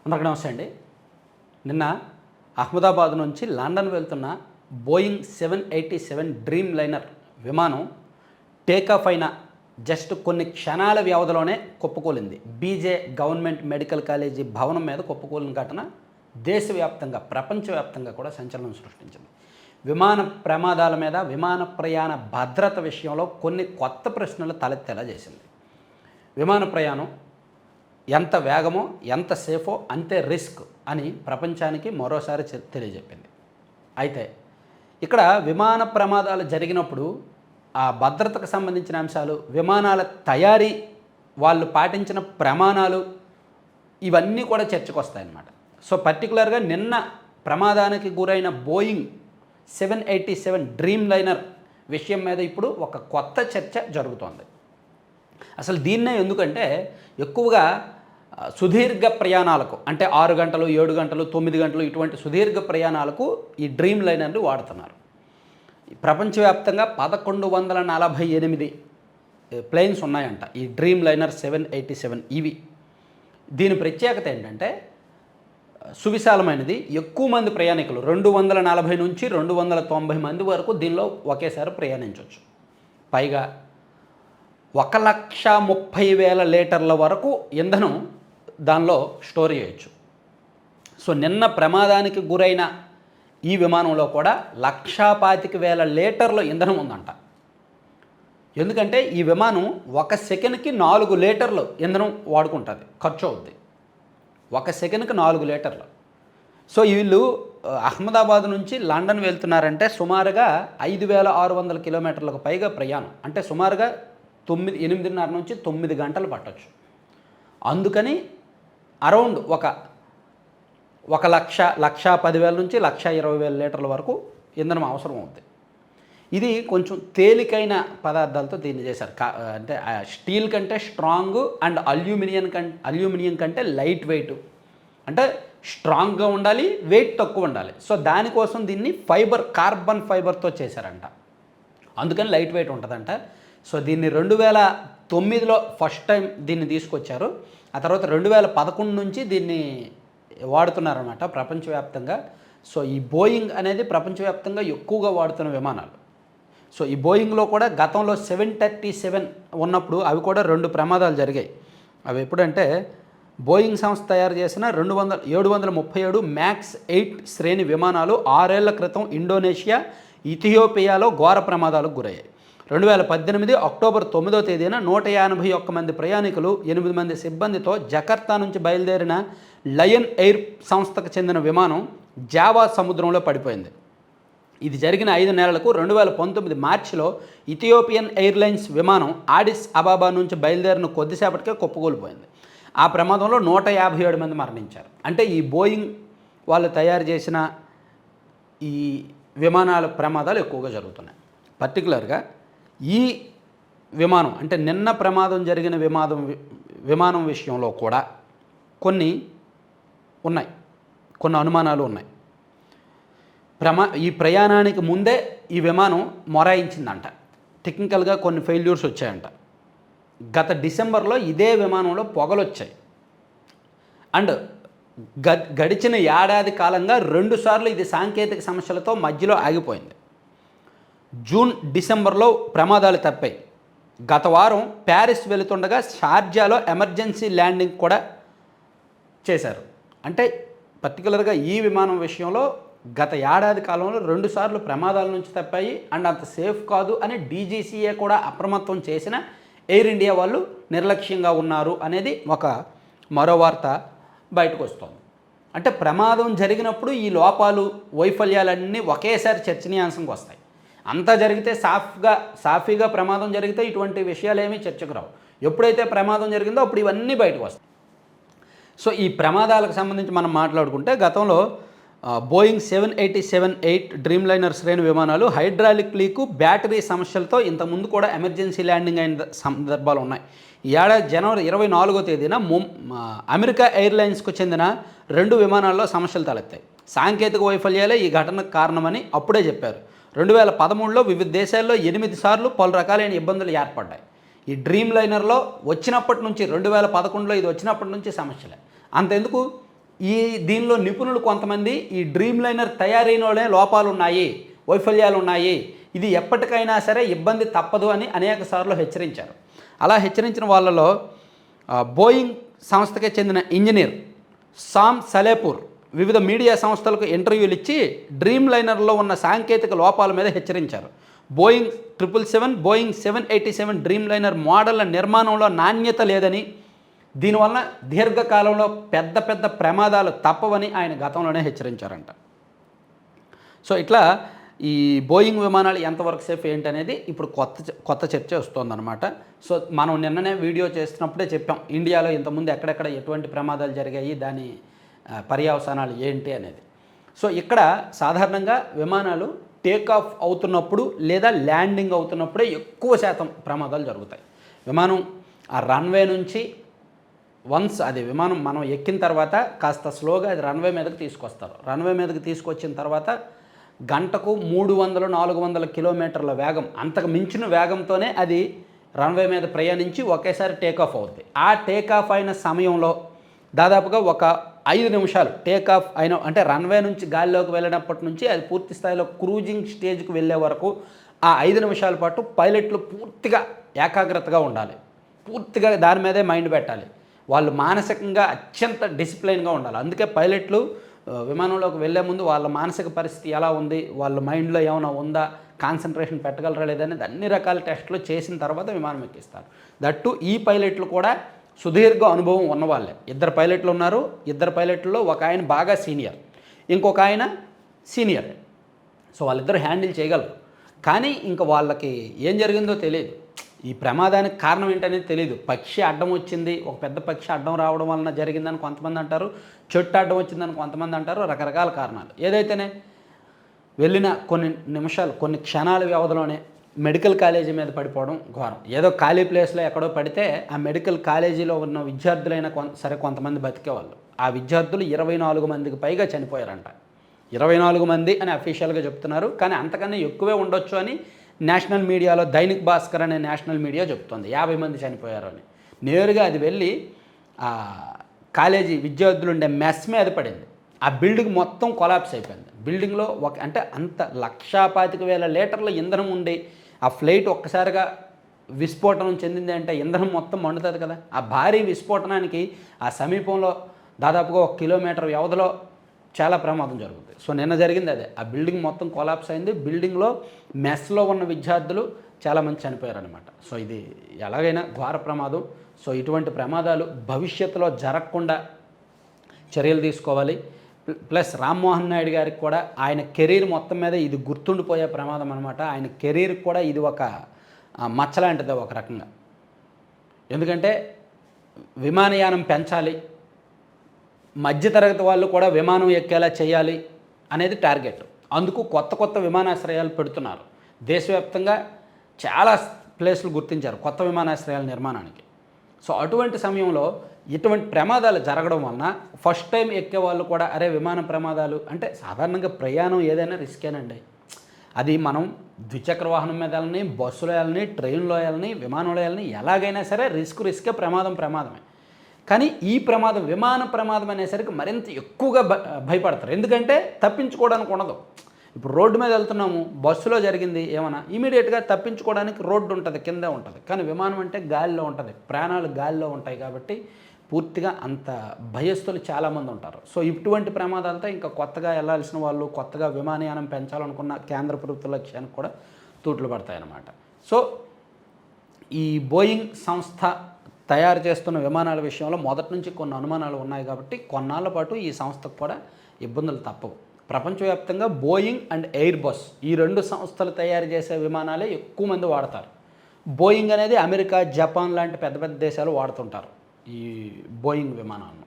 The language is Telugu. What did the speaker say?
అందరికీ నమస్తే అండి. నిన్న అహ్మదాబాద్ నుంచి లండన్ వెళ్తున్న బోయింగ్ 787 డ్రీమ్ లైనర్ విమానం టేకాఫ్ అయిన జస్ట్ కొన్ని క్షణాల వ్యవధిలోనే కుప్పకూలింది. బీజే గవర్నమెంట్ మెడికల్ కాలేజీ భవనం మీద కుప్పకూలిన ఘటన దేశవ్యాప్తంగా ప్రపంచవ్యాప్తంగా కూడా సంచలనం సృష్టించింది. విమాన ప్రమాదాల మీద విమాన ప్రయాణ భద్రత విషయంలో కొన్ని కొత్త ప్రశ్నలు తలెత్తేలా చేసింది. విమాన ప్రయాణం ఎంత వేగమో ఎంత సేఫో అంతే రిస్క్ అని ప్రపంచానికి మరోసారి తెలియజెప్పింది. అయితే ఇక్కడ విమాన ప్రమాదాలు జరిగినప్పుడు ఆ భద్రతకు సంబంధించిన అంశాలు, విమానాల తయారీ, వాళ్ళు పాటించిన ప్రమాణాలు ఇవన్నీ కూడా చర్చకు వస్తాయన్నమాట. సో పర్టికులర్గా నిన్న ప్రమాదానికి గురైన బోయింగ్ 787 డ్రీమ్ లైనర్ విషయం మీద ఇప్పుడు ఒక కొత్త చర్చ జరుగుతోంది. అసలు దీన్నే ఎందుకంటే ఎక్కువగా సుదీర్ఘ ప్రయాణాలకు, అంటే 6 గంటలు 7 గంటలు 9 గంటలు ఇటువంటి సుదీర్ఘ ప్రయాణాలకు ఈ డ్రీమ్ లైనర్లు వాడుతున్నారు. ప్రపంచవ్యాప్తంగా 1148 ప్లేన్స్ ఉన్నాయంట ఈ డ్రీమ్ లైనర్ 787. ఇవి దీని ప్రత్యేకత ఏంటంటే సువిశాలమైనది, ఎక్కువ మంది ప్రయాణికులు 240 నుంచి 290 మంది వరకు దీనిలో ఒకేసారి ప్రయాణించవచ్చు. పైగా 1,30,000 లీటర్ల వరకు ఇంధనం దానిలో స్టోర్ చేయొచ్చు. సో నిన్న ప్రమాదానికి గురైన ఈ విమానంలో కూడా 1,25,000 లీటర్ల ఇంధనం ఉందంట. ఎందుకంటే ఈ విమానం 1 సెకండ్కి 4 లీటర్లు ఇంధనం వాడుకుంటుంది, ఖర్చు అవుద్ది. 1 సెకండ్కి 4 లీటర్లు. సో వీళ్ళు అహ్మదాబాద్ నుంచి లండన్ వెళ్తున్నారంటే సుమారుగా 5,600 కిలోమీటర్లకు పైగా ప్రయాణం, అంటే సుమారుగా 8:30 నుంచి 9 గంటలు పట్టవచ్చు. అందుకని అరౌండ్ 1,10,000 నుంచి 1,20,000 లీటర్ల వరకు ఇంధనం అవసరం అవుతుంది. ఇది కొంచెం తేలికైన పదార్థాలతో దీన్ని చేశారు. అంటే స్టీల్ కంటే స్ట్రాంగ్ అండ్ అల్యూమినియం కంటే లైట్ వెయిట్, అంటే స్ట్రాంగ్గా ఉండాలి, వెయిట్ తక్కువ ఉండాలి. సో దానికోసం దీన్ని కార్బన్ ఫైబర్తో చేశారంట, అందుకని లైట్ వెయిట్ ఉంటుందంట. సో దీన్ని 2009లో ఫస్ట్ టైం దీన్ని తీసుకొచ్చారు. ఆ తర్వాత 2011 నుంచి దీన్ని వాడుతున్నారన్నమాట ప్రపంచవ్యాప్తంగా. సో ఈ బోయింగ్ అనేది ప్రపంచవ్యాప్తంగా ఎక్కువగా వాడుతున్న విమానాలు. సో ఈ బోయింగ్లో కూడా గతంలో 737 ఉన్నప్పుడు అవి కూడా 2 ప్రమాదాలు జరిగాయి. అవి ఎప్పుడంటే బోయింగ్ సంస్థ తయారు చేసిన 737 మ్యాక్స్ 8 శ్రేణి విమానాలు 6 ఏళ్ల క్రితం ఇండోనేషియా, ఇథియోపియాలో ఘోర ప్రమాదాలకు గురయ్యాయి. 2018 అక్టోబర్ 9వ తేదీన 151 మంది ప్రయాణికులు 8 మంది సిబ్బందితో జకర్తా నుంచి బయలుదేరిన లయన్ ఎయిర్ సంస్థకు చెందిన విమానం జావా సముద్రంలో పడిపోయింది. ఇది జరిగిన 5 నెలలకు 2019 మార్చిలో ఇథియోపియన్ ఎయిర్లైన్స్ విమానం ఆడిస్ అబాబా నుంచి బయలుదేరిన కొద్దిసేపటికే కుప్పకూలిపోయింది. ఆ ప్రమాదంలో 157 మంది మరణించారు. అంటే ఈ బోయింగ్ వాళ్ళు తయారు చేసిన ఈ విమానాల ప్రమాదాలు ఎక్కువగా జరుగుతున్నాయి. పర్టికులర్గా ఈ విమానం, అంటే నిన్న ప్రమాదం జరిగిన విమానం విషయంలో కూడా కొన్ని అనుమానాలు ఉన్నాయి. ఈ ప్రయాణానికి ముందే ఈ విమానం మొరాయించిందంట. టెక్నికల్గా కొన్ని ఫెయిల్యూర్స్ వచ్చాయంట. గత డిసెంబర్లో ఇదే విమానంలో పొగలు వచ్చాయి. అండ్ గడిచిన ఏడాది కాలంగా 2 సార్లు ఇది సాంకేతిక సమస్యలతో మధ్యలో ఆగిపోయింది. జూన్, డిసెంబర్లో ప్రమాదాలు తప్పాయి. గత వారం ప్యారిస్ వెళుతుండగా షార్జాలో ఎమర్జెన్సీ ల్యాండింగ్ కూడా చేశారు. అంటే పర్టికులర్గా ఈ విమానం విషయంలో గత ఏడాది కాలంలో 2 సార్లు ప్రమాదాల నుంచి తప్పాయి అండ్ అంత సేఫ్ కాదు అని డీజీసీఏ కూడా అప్రమత్తం చేసిన ఎయిర్ ఇండియా వాళ్ళు నిర్లక్ష్యంగా ఉన్నారు అనేది మరో వార్త బయటకు వస్తుంది. అంటే ప్రమాదం జరిగినప్పుడు ఈ లోపాలు, వైఫల్యాలన్నీ ఒకేసారి చర్చనీయాంశంకి వస్తాయి. అంతా జరిగితే సాఫీగా ప్రమాదం జరిగితే ఇటువంటి విషయాలు ఏమీ చర్చకు రావు. ఎప్పుడైతే ప్రమాదం జరిగిందో అప్పుడు ఇవన్నీ బయటకు వస్తాయి. సో ఈ ప్రమాదాలకు సంబంధించి మనం మాట్లాడుకుంటే గతంలో బోయింగ్ 787-8 డ్రీమ్ లైనర్ శ్రేణి విమానాలు హైడ్రాలిక్ లీకు, బ్యాటరీ సమస్యలతో ఇంతకుముందు కూడా ఎమర్జెన్సీ ల్యాండింగ్ అయిన సందర్భాలు ఉన్నాయి. ఈ ఏడాది జనవరి 24వ తేదీన అమెరికా ఎయిర్లైన్స్కు చెందిన 2 విమానాల్లో సమస్యలు తలెత్తాయి. సాంకేతిక వైఫల్యాలే ఈ ఘటనకు కారణమని అప్పుడే చెప్పారు. 2013లో వివిధ దేశాల్లో 8 సార్లు పలు రకాలైన ఇబ్బందులు ఏర్పడ్డాయి. ఈ డ్రీమ్ లైనర్లో వచ్చినప్పటి నుంచి 2011లో ఇది వచ్చినప్పటి నుంచి సమస్యలే. అంతెందుకు ఈ దీనిలో నిపుణులు కొంతమంది ఈ డ్రీమ్ లైనర్ తయారీలోనే లోపాలు ఉన్నాయి, వైఫల్యాలు ఉన్నాయి, ఇది ఎప్పటికైనా సరే ఇబ్బంది తప్పదు అని అనేక సార్లు హెచ్చరించారు. అలా హెచ్చరించిన వాళ్ళలో బోయింగ్ సంస్థకే చెందిన ఇంజనీర్ సామ్ సలేపూర్ వివిధ మీడియా సంస్థలకు ఇంటర్వ్యూలు ఇచ్చి డ్రీమ్ లైనర్లో ఉన్న సాంకేతిక లోపాల మీద హెచ్చరించారు. బోయింగ్ 777, బోయింగ్ 787 డ్రీమ్ లైనర్ మోడళ్ల నిర్మాణంలో నాణ్యత లేదని, దీనివల్ల దీర్ఘకాలంలో పెద్ద పెద్ద ప్రమాదాలు తప్పవని ఆయన గతంలోనే హెచ్చరించారంట. సో ఇట్లా ఈ బోయింగ్ విమానాలు ఎంతవరకు సేఫ్ ఏంటనేది ఇప్పుడు కొత్త చర్చ వస్తుందన్నమాట. సో మనం నిన్ననే వీడియో చేస్తున్నప్పుడే చెప్పాం, ఇండియాలో ఇంతకుముందు ఎక్కడెక్కడ ఎటువంటి ప్రమాదాలు జరిగాయి, దాని పర్యవసానాలు ఏంటి అనేది. సో ఇక్కడ సాధారణంగా విమానాలు టేక్ ఆఫ్ అవుతున్నప్పుడు లేదా ల్యాండింగ్ అవుతున్నప్పుడే ఎక్కువ శాతం ప్రమాదాలు జరుగుతాయి. విమానం ఆ రన్వే నుంచి వన్స్ అది విమానం మనం ఎక్కిన తర్వాత కాస్త స్లోగా అది రన్వే మీదకి తీసుకొస్తారు. రన్వే మీదకి తీసుకొచ్చిన తర్వాత గంటకు 300-400 కిలోమీటర్ల వేగం, అంతకు మించిన వేగంతోనే అది రన్వే మీద ప్రయాణించి ఒకేసారి టేకాఫ్ అవుతుంది. ఆ టేకాఫ్ అయిన సమయంలో దాదాపుగా ఒక 5 నిమిషాలు టేకాఫ్ అయిన అంటే రన్వే నుంచి గాలిలోకి వెళ్ళినప్పటి నుంచి అది పూర్తి స్థాయిలో క్రూజింగ్ స్టేజ్కి వెళ్ళే వరకు ఆ 5 నిమిషాల పాటు పైలట్లు పూర్తిగా ఏకాగ్రతగా ఉండాలి, పూర్తిగా దాని మీదే మైండ్ పెట్టాలి. వాళ్ళు మానసికంగా అత్యంత డిసిప్లైన్గా ఉండాలి. అందుకే పైలట్లు విమానంలోకి వెళ్ళే ముందు వాళ్ళ మానసిక పరిస్థితి ఎలా ఉంది, వాళ్ళ మైండ్లో ఏమైనా ఉందా, కాన్సన్ట్రేషన్ పెట్టగలరా లేదనేది అన్ని రకాల టెస్టులు చేసిన తర్వాత విమానం ఎక్కిస్తారు. దట్టు ఈ పైలట్లు కూడా సుదీర్ఘ అనుభవం ఉన్నవాళ్ళే. 2 పైలట్లు ఉన్నారు. 2 పైలట్లలో ఒక ఆయన బాగా సీనియర్, ఇంకొక ఆయన సీనియర్. సో వాళ్ళిద్దరు హ్యాండిల్ చేయగలరు. కానీ ఇంకా వాళ్ళకి ఏం జరిగిందో తెలియదు, ఈ ప్రమాదానికి కారణం ఏంటనేది తెలియదు. పక్షి అడ్డం వచ్చింది, ఒక పెద్ద పక్షి అడ్డం రావడం వలన జరిగిందని కొంతమంది అంటారు, చెట్టు అడ్డం వచ్చిందని కొంతమంది అంటారు, రకరకాల కారణాలు. ఏదైతేనే వెళ్ళిన కొన్ని నిమిషాలు, కొన్ని క్షణాల వ్యవధిలోనే మెడికల్ కాలేజీ మీద పడిపోవడం ఘోరం. ఏదో ఖాళీ ప్లేస్లో ఎక్కడో పడితే ఆ మెడికల్ కాలేజీలో ఉన్న విద్యార్థులైనా సరే కొంతమంది బతికేవాళ్ళు. ఆ విద్యార్థులు 24 మందికి పైగా చనిపోయారంట. 24 మంది అని అఫీషియల్గా చెప్తున్నారు, కానీ అంతకన్నా ఎక్కువే ఉండొచ్చు అని నేషనల్ మీడియాలో దైనిక్ భాస్కర్ అనే నేషనల్ మీడియా చెప్తుంది 50 మంది చనిపోయారు అని. నేరుగా అది వెళ్ళి ఆ కాలేజీ విద్యార్థులు ఉండే మెస్ మీద పడింది. ఆ బిల్డింగ్ మొత్తం కొలాప్స్ అయిపోయింది. బిల్డింగ్లో అంటే అంత 1,25,000 లీటర్ల ఇంధనం ఉండి ఆ ఫ్లైట్ ఒక్కసారిగా విస్ఫోటనం చెందింది అంటే ఇంధనం మొత్తం మండుతుంది కదా. ఆ భారీ విస్ఫోటనానికి ఆ సమీపంలో దాదాపుగా 1 కిలోమీటర్ వ్యవధిలో చాలా ప్రమాదం జరుగుతుంది. సో నిన్న జరిగింది అదే. ఆ బిల్డింగ్ మొత్తం కొలాప్స్ అయింది. బిల్డింగ్లో మెస్లో ఉన్న విద్యార్థులు చాలామంది చనిపోయారనమాట. సో ఇది ఎలాగైనా ఘోర ప్రమాదం. సో ఇటువంటి ప్రమాదాలు భవిష్యత్తులో జరగకుండా చర్యలు తీసుకోవాలి. ప్లస్ రామ్మోహన్ నాయుడు గారికి కూడా ఆయన కెరీర్ మొత్తం మీద ఇది గుర్తుండిపోయే ప్రమాదం అనమాట. ఆయన కెరీర్కి కూడా ఇది ఒక మచ్చలాంటిది ఒక రకంగా. ఎందుకంటే విమానయానం పెంచాలి, మధ్యతరగతి వాళ్ళు కూడా విమానం ఎక్కేలా చేయాలి అనేది టార్గెట్. అందుకు కొత్త విమానాశ్రయాలు పెడుతున్నారు. దేశవ్యాప్తంగా చాలా ప్లేస్లు గుర్తించారు కొత్త విమానాశ్రయాల నిర్మాణానికి. సో అటువంటి సమయంలో ఇటువంటి ప్రమాదాలు జరగడం వలన ఫస్ట్ టైం ఎక్కే వాళ్ళు కూడా అరే విమాన ప్రమాదాలు అంటే సాధారణంగా ప్రయాణం ఏదైనా రిస్కేనండి. అది మనం ద్విచక్ర వాహనం మీద వెళ్ళని, బస్సులో వెళ్ళని, ట్రైన్లో వెళ్ళని, విమానంలో వెళ్ళని, ఎలాగైనా సరే రిస్కే, ప్రమాదమే. కానీ ఈ ప్రమాదం విమాన ప్రమాదం అనేసరికి మరింత ఎక్కువగా భయపడతారు. ఎందుకంటే తప్పించుకోవడానికి ఉండదు. ఇప్పుడు రోడ్డు మీద వెళ్తున్నాము, బస్సులో జరిగింది ఏమైనా ఇమీడియట్గా తప్పించుకోవడానికి రోడ్డు ఉంటుంది, కిందే ఉంటుంది. కానీ విమానం అంటే గాలిలో ఉంటుంది, ప్రాణాలు గాలిలో ఉంటాయి. కాబట్టి పూర్తిగా అంత భయస్థులు చాలామంది ఉంటారు. సో ఇటువంటి ప్రమాదాలతో ఇంకా కొత్తగా వెళ్ళాల్సిన వాళ్ళు, కొత్తగా విమానయానం పెంచాలనుకున్న కేంద్ర ప్రభుత్వ లక్ష్యానికి కూడా తూట్లు పడతాయన్నమాట. సో ఈ బోయింగ్ సంస్థ తయారు చేస్తున్న విమానాల విషయంలో మొదటి నుంచి కొన్ని అనుమానాలు ఉన్నాయి. కాబట్టి కొన్నాళ్ళ పాటు ఈ సంస్థకు కూడా ఇబ్బందులు తప్పవు. ప్రపంచవ్యాప్తంగా బోయింగ్ అండ్ ఎయిర్ బస్ ఈ 2 సంస్థలు తయారు చేసే విమానాలే ఎక్కువ మంది వాడతారు. బోయింగ్ అనేది అమెరికా, జపాన్ లాంటి పెద్ద పెద్ద దేశాలు వాడుతుంటారు ఈ బోయింగ్ విమానాలను.